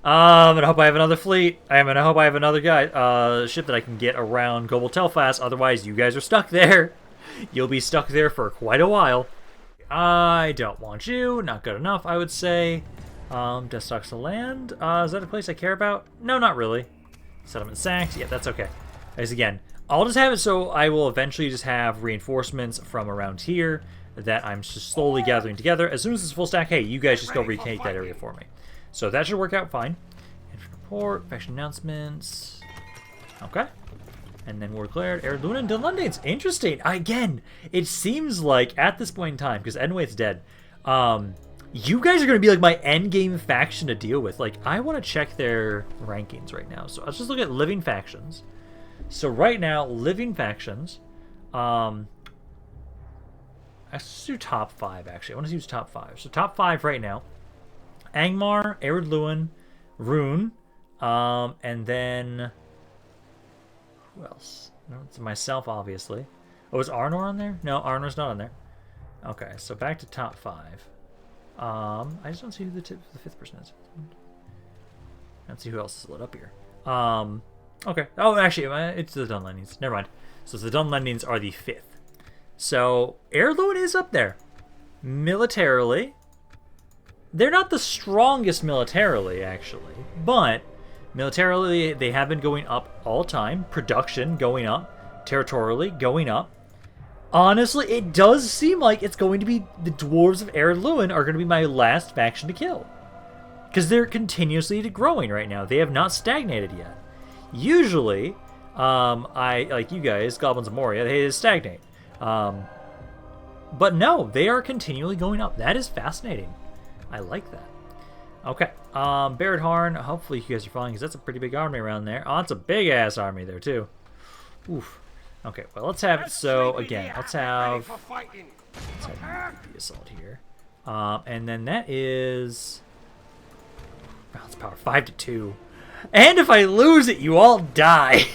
I'm gonna hope I have another fleet. I'm gonna hope I have another ship that I can get around GOBEL TOLFALAS. Otherwise, you guys are stuck there. You'll be stuck there for quite a while. I don't want you. Not good enough, I would say. Death Stalks the Land. Is that a place I care about? No, not really. Settlement Sacks. Yeah, that's okay. As again, I'll just have it so I will eventually just have reinforcements from around here that I'm just slowly gathering together. As soon as it's full stack, hey, you guys just go retake that area for me. So that should work out fine. Report, faction announcements. Okay. And then we're declared Edhellond and Dunlundines. Interesting. Again, it seems like at this point in time, because Edwaith's dead, you guys are going to be like my endgame faction to deal with. Like, I want to check their rankings right now. So let's just look at living factions. So right now, living factions, let's do top 5, actually. I want to use top 5. So top 5 right now, Angmar, Edhellond, Rune, and then, who else? No, it's myself, obviously. Oh, is Arnor on there? No, Arnor's not on there. Okay, so back to top 5. I just don't see who the 5th person is. Let's see who else is lit up here. Okay. Oh, actually, it's the Dunlendings. Never mind. So the Dunlendings are the 5th. So Edhellond is up there. Militarily, they're not the strongest militarily, actually. But militarily, they have been going up all time. Production going up. Territorially going up. Honestly, it does seem like it's going to be the Dwarves of Edhellond are going to be my last faction to kill. Because they're continuously growing right now. They have not stagnated yet. Usually, I like you guys, Goblins of Moria, they stagnate. But no, they are continually going up. That is fascinating. I like that. Okay, Barrett Harn, hopefully you guys are following, because that's a pretty big army around there. Oh, it's a big-ass army there, too. Oof. Okay, well, let's have it so, again, let's have the assault here. And then that is... Balance power, 5-2. And if I lose it, you all die.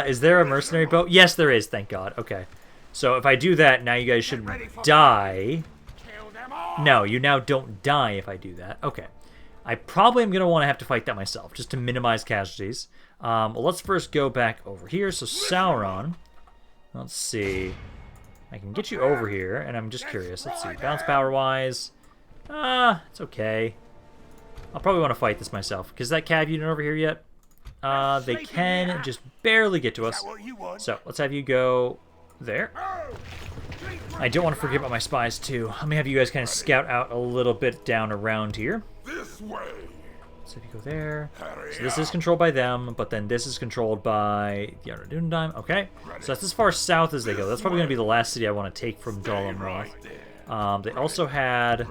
Is there a mercenary boat? Yes, there is, thank God. Okay. So if I do that, now you guys shouldn't die. No, you now don't die if I do that. Okay. I probably am going to want to have to fight that myself, just to minimize casualties. Well, let's first go back over here. So Sauron, let's see. I can get you over here, and I'm just curious. Let's see, bounce power-wise. It's okay. I'll probably want to fight this myself. Because that cav unit over here yet? They can just barely get to us. So, let's have you go there. I don't want to forget about my spies, too. Let me have you guys kind of scout out a little bit down around here. This way. So if you go there. So this is controlled by them, but then this is controlled by the Anduin. Okay. So that's as far south as they go. That's probably going to be the last city I want to take from Dol They also had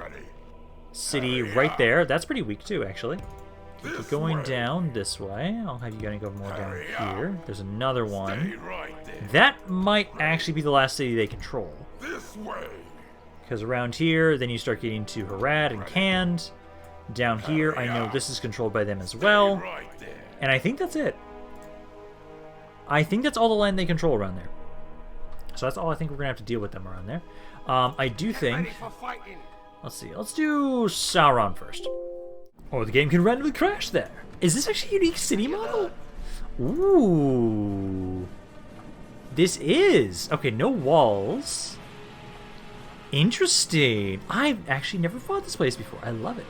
city right there. That's pretty weak too, actually. Keep going down this way. I'll have you guys go more down here. There's another one. That might actually be the last city they control. Because around here, then you start getting to Harad and Khand. Down here, I know this is controlled by them as well. And I think that's it. I think that's all the land they control around there. So that's all I think we're going to have to deal with them around there. I do think... Let's see. Let's do Sauron first. Or the game can randomly crash there. Is this actually a unique city model? Ooh. This is. Okay, no walls. Interesting. I've actually never fought this place before. I love it.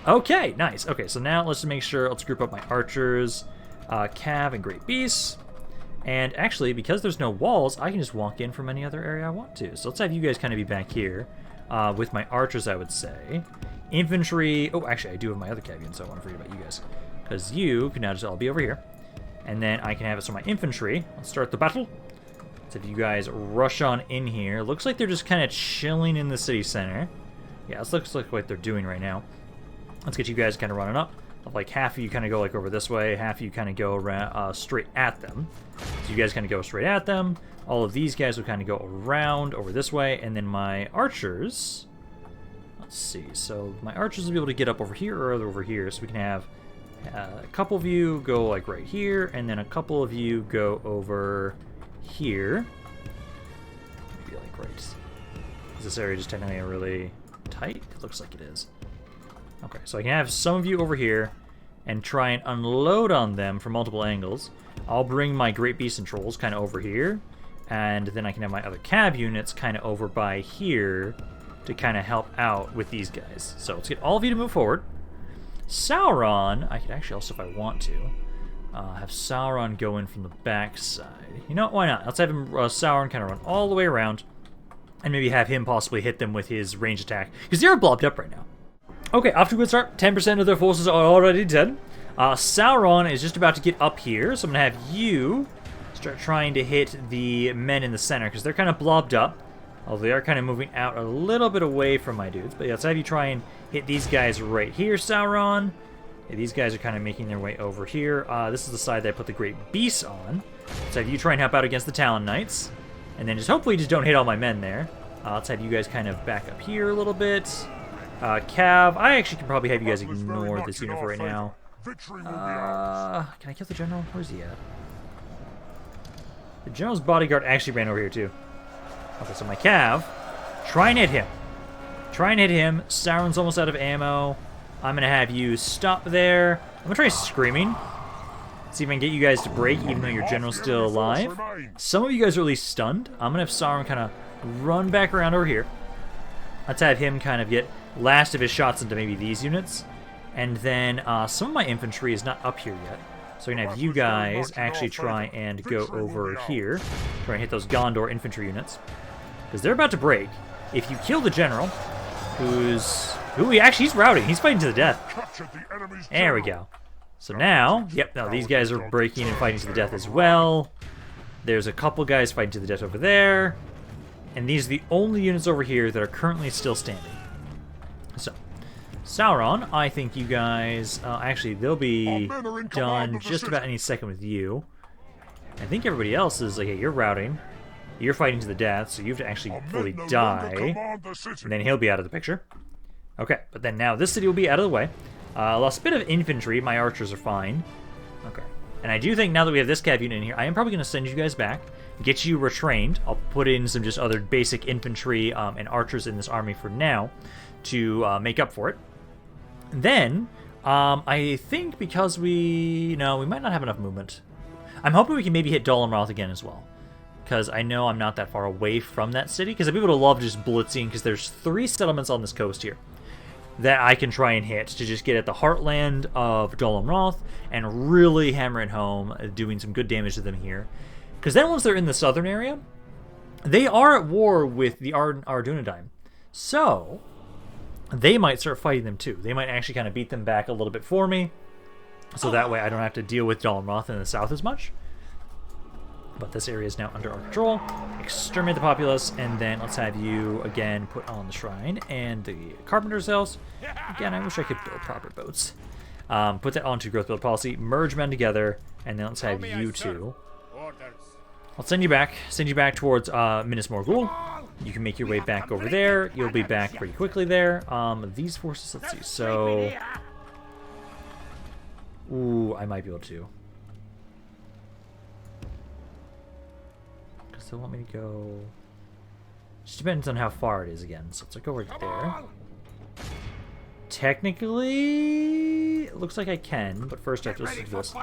Okay, nice. Okay, so now let's make sure. Let's group up my archers, Cav, and Great Beasts. And actually, because there's no walls, I can just walk in from any other area I want to. So let's have you guys kind of be back here with my archers, I would say. Infantry. Oh, actually, I do have my other Cav, so I want to forget about you guys. Because you can now just all be over here. And then I can have it so my infantry. Let's start the battle. Let's have you guys rush on in here. Looks like they're just kind of chilling in the city center. Yeah, this looks like what they're doing right now. Let's get you guys kind of running up. Like half of you kind of go like over this way, half of you kind of go around, straight at them. So you guys kind of go straight at them. All of these guys will kind of go around over this way, and then my archers. Let's see. So my archers will be able to get up over here or over here, so we can have a couple of you go like right here, and then a couple of you go over here. Maybe like right. Is this area just technically really tight? It looks like it is. Okay, so I can have some of you over here and try and unload on them from multiple angles. I'll bring my Great Beasts and Trolls kind of over here, and then I can have my other Cav units kind of over by here to kind of help out with these guys. So let's get all of you to move forward. Sauron, I could actually also, if I want to, have Sauron go in from the back side. You know what, why not? Let's have him, Sauron kind of run all the way around, and maybe have him possibly hit them with his range attack, because they're blobbed up right now. Okay, off to a good start. 10% of their forces are already dead. Sauron is just about to get up here, so I'm going to have you start trying to hit the men in the center, because they're kind of blobbed up. Although they are kind of moving out a little bit away from my dudes. But yeah, let's have you try and hit these guys right here, Sauron. Yeah, these guys are kind of making their way over here. This is the side that I put the Great Beasts on. Let's have you try and help out against the Talon Knights. And then just hopefully just don't hit all my men there. Let's have you guys kind of back up here a little bit. Cav, I actually can probably have you guys ignore this unit for right now. Can I kill the general? Where's he at? The general's bodyguard actually ran over here too. Okay, so my Cav, try and hit him. Try and hit him. Sauron's almost out of ammo. I'm going to have you stop there. I'm going to try screaming. See if I can get you guys to break, even though your general's still alive. Some of you guys are at least stunned. I'm going to have Sauron kind of run back around over here. Let's have him kind of get last of his shots into maybe these units. And then some of my infantry is not up here yet. So I'm going to have you guys actually try and go over here. Try and hit those Gondor infantry units. Because they're about to break. If you kill the general, he's routing. He's fighting to the death. There we go. So now, yep, no, these guys are breaking and fighting to the death as well. There's a couple guys fighting to the death over there. And these are the only units over here that are currently still standing. So, Sauron, I think you guys, actually, they'll be done just about any second with you. I think everybody else is like, hey, you're routing. You're fighting to the death, so you have to actually fully die. And then he'll be out of the picture. Okay, but then now this city will be out of the way. Lost a bit of infantry. My archers are fine. Okay. And I do think now that we have this cav unit in here, I am probably going to send you guys back, get you retrained. I'll put in some just other basic infantry and archers in this army for now to make up for it. Then, I think because we might not have enough movement. I'm hoping we can maybe hit Dol Amroth again as well. Because I know I'm not that far away from that city. Because people would love just blitzing, because there's 3 settlements on this coast here that I can try and hit to just get at the heartland of Dol Amroth and really hammer it home, doing some good damage to them here. Because then once they're in the southern area, they are at war with the Ardunedain. So, they might start fighting them too. They might actually kind of beat them back a little bit for me. So that way I don't have to deal with Dol Amroth in the south as much. But this area is now under our control. Exterminate the populace, and then let's have you again put on the shrine and the carpenter's house. Again, I wish I could build proper boats. Put that onto growth build policy. Merge men together, and then let's have you two. I'll send you back. Send you back towards Minas Morgul. You can make your way back over there. You'll be back pretty quickly there. These forces, let's see. So, ooh, I might be able to. Because they want me to go. Just depends on how far it is again. So let's go right there. Technically, it looks like I can, but first I have to listen to this.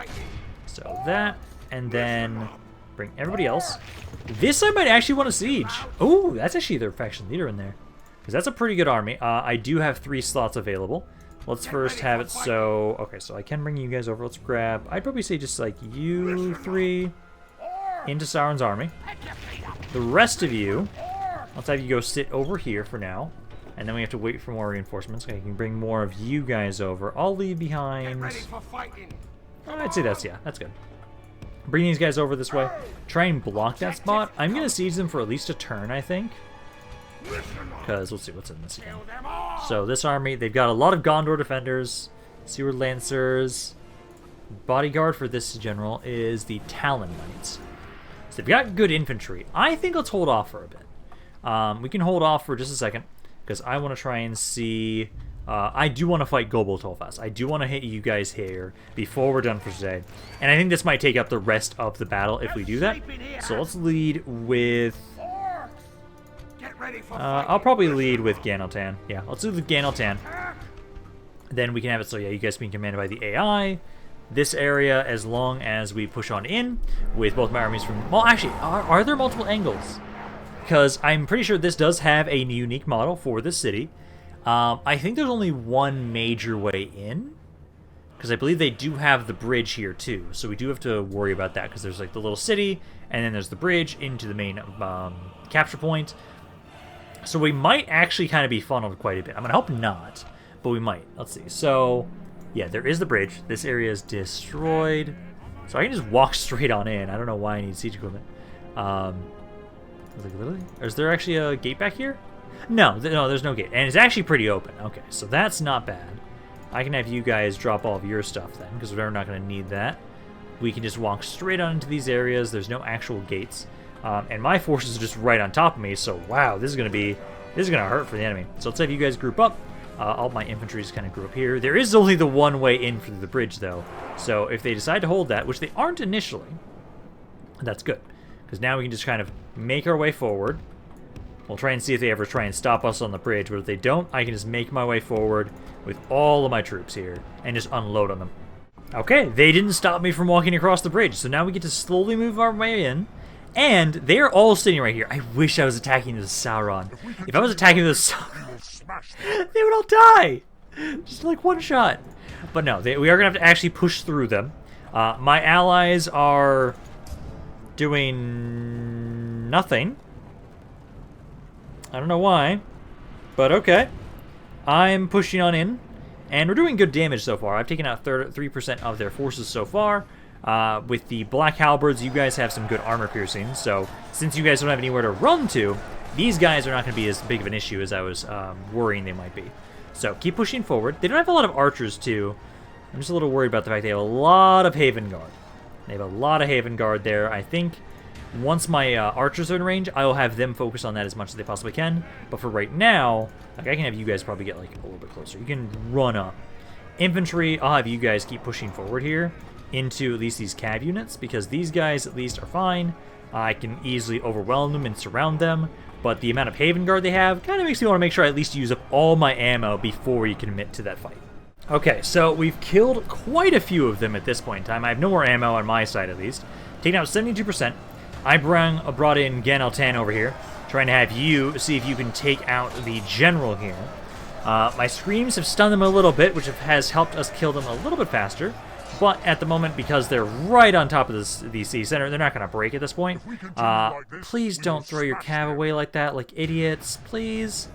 So that, and then bring everybody else. This I might actually want to siege. Oh, that's actually their faction leader in there. Because that's a pretty good army. I do have 3 slots available. Let's first have it so... Okay, so I can bring you guys over. Let's grab... I'd probably say just like you 3 into Sauron's army. The rest of you, let's have you go sit over here for now. And then we have to wait for more reinforcements. Okay, I can bring more of you guys over. I'll leave behind... I'd say that's good. Bring these guys over this way. Try and block that spot. I'm going to siege them for at least a turn, I think. Because let's see what's in this again. So this army, they've got a lot of Gondor defenders, Seaward Lancers. Bodyguard for this general is the Talon Knights. So they've got good infantry. I think let's hold off for a bit. We can hold off for just a second because I want to try and see... I do want to fight GOBEL TOLFALAS. I do want to hit you guys here before we're done for today. And I think this might take up the rest of the battle if we do that. So let's lead with... I'll probably lead with Ganeltan. Yeah, let's do the Ganeltan. Then we can have it so, yeah, you guys being commanded by the AI. This area, as long as we push on in with both my armies from... Well, actually, are there multiple angles? Because I'm pretty sure this does have a unique model for this city. I think there's only one major way in, because I believe they do have the bridge here too, so we do have to worry about that, because there's like the little city, and then there's the bridge into the main capture point. So we might actually kind of be funneled quite a bit. I'm going to hope not, but we might. Let's see. So, yeah, there is the bridge. This area is destroyed, so I can just walk straight on in. I don't know why I need siege equipment. I was like, literally? Is there actually a gate back here? No, there's no gate. And it's actually pretty open. Okay, so that's not bad. I can have you guys drop all of your stuff then, because we're not going to need that. We can just walk straight on into these areas. There's no actual gates. And my forces are just right on top of me, so wow, this is going to hurt for the enemy. So let's have you guys group up. All my infantry just kind of group up here. There is only the one way in through the bridge, though. So if they decide to hold that, which they aren't initially, that's good. Because now we can just kind of make our way forward. We'll try and see if they ever try and stop us on the bridge, but if they don't, I can just make my way forward with all of my troops here and just unload on them. Okay, they didn't stop me from walking across the bridge, so now we get to slowly move our way in, and they're all sitting right here. I wish I was attacking the Sauron. If I was attacking the Sauron, they would all die! Just like one shot. But no, we are going to have to actually push through them. My allies are doing nothing. I don't know why, but okay. I'm pushing on in, and we're doing good damage so far. I've taken out 3% of their forces so far. With the Black Halberds, you guys have some good armor piercing, so since you guys don't have anywhere to run to, these guys are not going to be as big of an issue as I was worrying they might be. So keep pushing forward. They don't have a lot of archers, too. I'm just a little worried about the fact they have a lot of Haven Guard. They have a lot of Haven Guard there. I think once my archers are in range, I will have them focus on that as much as they possibly can. But for right now, like I can have you guys probably get like a little bit closer. You can run up. Infantry, I'll have you guys keep pushing forward here into at least these cav units, because these guys at least are fine. I can easily overwhelm them and surround them. But the amount of Haven Guard they have kind of makes me want to make sure I at least use up all my ammo before you commit to that fight. Okay, so we've killed quite a few of them at this point in time. I have no more ammo on my side, at least. Taking out 72%. I brought in Ganaltan over here, trying to have you see if you can take out the general here. My screams have stunned them a little bit, which has helped us kill them a little bit faster. But at the moment, because they're right on top of the sea center, they're not going to break at this point. Please don't throw your cav away like that, like idiots, please.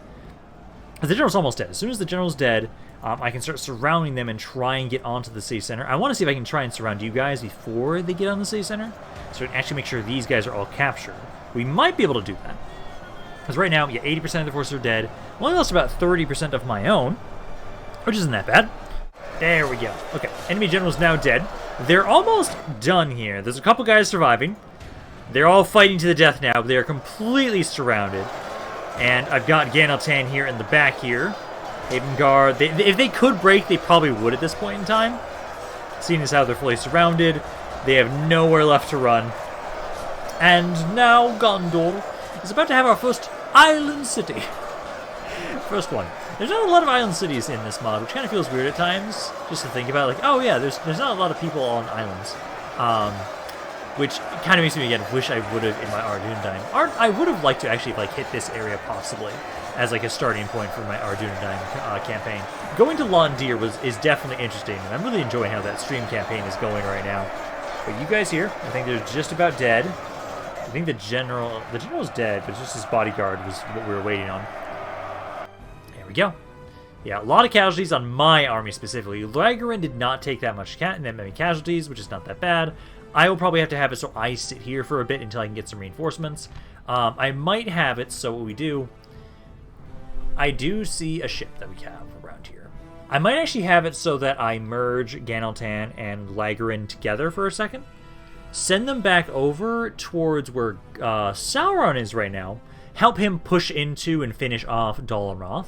The general's almost dead. As soon as the general's dead, I can start surrounding them and try and get onto the sea center. I want to see if I can try and surround you guys before they get on the sea center, so I can actually make sure these guys are all captured. We might be able to do that. Because right now, yeah, 80% of the forces are dead. I only lost about 30% of my own, which isn't that bad. There we go. Okay, enemy general's now dead. They're almost done here. There's a couple guys surviving. They're all fighting to the death now. They are completely surrounded. And I've got Ganaltan here in the back here. Haven Guard. If they could break, they probably would at this point in time. Seeing as how they're fully surrounded, they have nowhere left to run. And now Gondor is about to have our first island city. First one. There's not a lot of island cities in this mod, which kind of feels weird at times, just to think about, like, oh yeah, there's not a lot of people on islands. Which kind of makes me, again, wish I would have in my Ardunedain. I would have liked to actually, like, hit this area possibly as, like, a starting point for my Ardunedain campaign. Going to Londir is definitely interesting, and I'm really enjoying how that stream campaign is going right now. But you guys here, I think they're just about dead. I think the general's dead, but just his bodyguard was what we were waiting on. There we go. Yeah, a lot of casualties on my army specifically. Lagarin did not take that many casualties, which is not that bad. I will probably have to have it so I sit here for a bit until I can get some reinforcements. I might have it so what we do... I do see a ship that we have around here. I might actually have it so that I merge Ganaltan and Lagarin together for a second. Send them back over towards where Sauron is right now. Help him push into and finish off Dol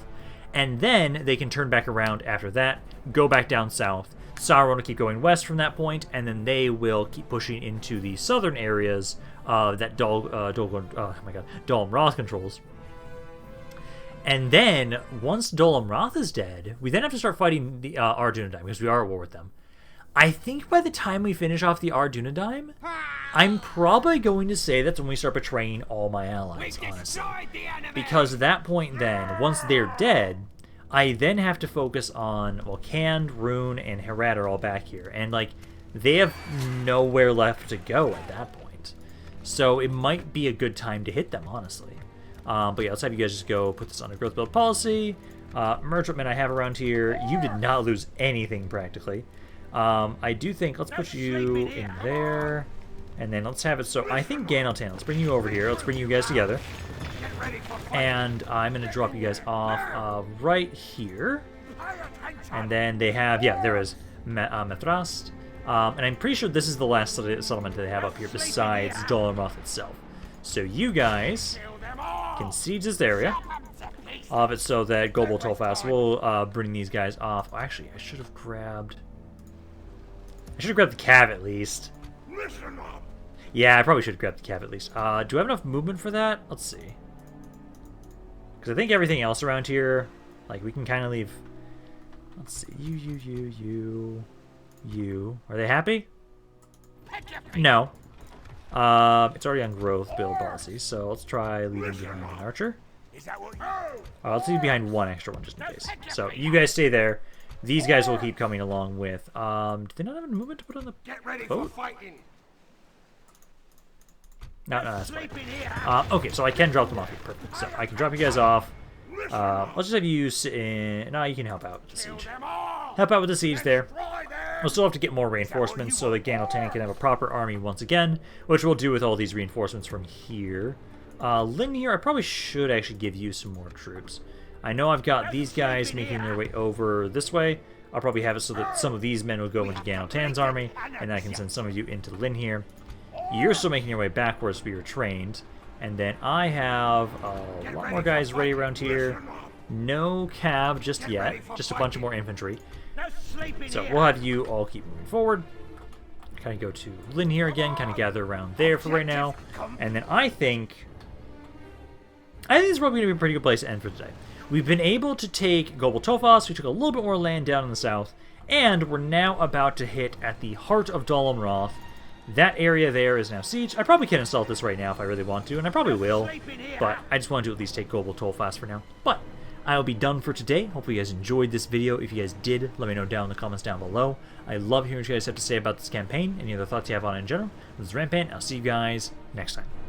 and then they can turn back around after that, go back down south. Sauron will keep going west from that point, and then they will keep pushing into the southern areas that Dol Amroth controls. And then, once Dol Amroth is dead, we then have to start fighting the Ardunedain, because we are at war with them. I think by the time we finish off the Ardunedain, I'm probably going to say that's when we start betraying all my allies, honestly. Because at that point then, once they're dead, I then have to focus on, well, Khand, Rune, and Herat are all back here. And, like, they have nowhere left to go at that point. So it might be a good time to hit them, honestly. But yeah, let's have you guys just go put this on a growth build policy. Merge what men I have around here. You did not lose anything, practically. I do think, let's put you in there. And then let's have it so, I think Ganaltan, let's bring you over here. Let's bring you guys together. And I'm going to drop you guys off right here. And then they have, yeah, there is Methrast. And I'm pretty sure this is the last settlement that they have up here besides Dol Amroth itself. So you guys can siege this area. I'll have it so that GOBEL TOLFALAS will bring these guys off. Actually, I should have grabbed the cav at least. Yeah, I probably should have grabbed the cav at least. Do I have enough movement for that? Let's see. Because I think everything else around here, like, we can kind of leave. Let's see. You. Are they happy? No. It's already on growth build policy, so let's try leaving behind an archer. Let's leave behind one extra one just in case. So you guys stay there. These guys will keep coming along with. Do they not have a movement to put on the boat? No, that's fine. Okay, so I can drop them off here. Perfect. So I can drop you guys off. Let's just have you sit in. No, you can help out with the siege. Help out with the siege there. We'll still have to get more reinforcements so that Ganaltan can have a proper army once again, which we'll do with all these reinforcements from here. Lynn here, I probably should actually give you some more troops. I know I've got these guys making their way over this way. I'll probably have it so that some of these men will go into Ganaltan's army, and then I can send some of you into Lynn here. You're still making your way backwards for your trained. And then I have a lot more guys ready around here. No cav just yet, just a bunch of more infantry. So we'll have you all keep moving forward. Kind of go to Lynn here again, kind of gather around there for right now. And then I think this is probably going to be a pretty good place to end for today. we've been able to take Gobel Tofalas. We took a little bit more land down in the south. And we're now about to hit at the heart of Dol Amroth. That area there is now sieged. I probably can assault this right now if I really want to, and I probably will. But I just want to at least take Gobel Tofalas for now. But I'll be done for today. Hopefully you guys enjoyed this video. If you guys did, let me know down in the comments down below. I love hearing what you guys have to say about this campaign. Any other thoughts you have on it in general. This is Rampaned. I'll see you guys next time.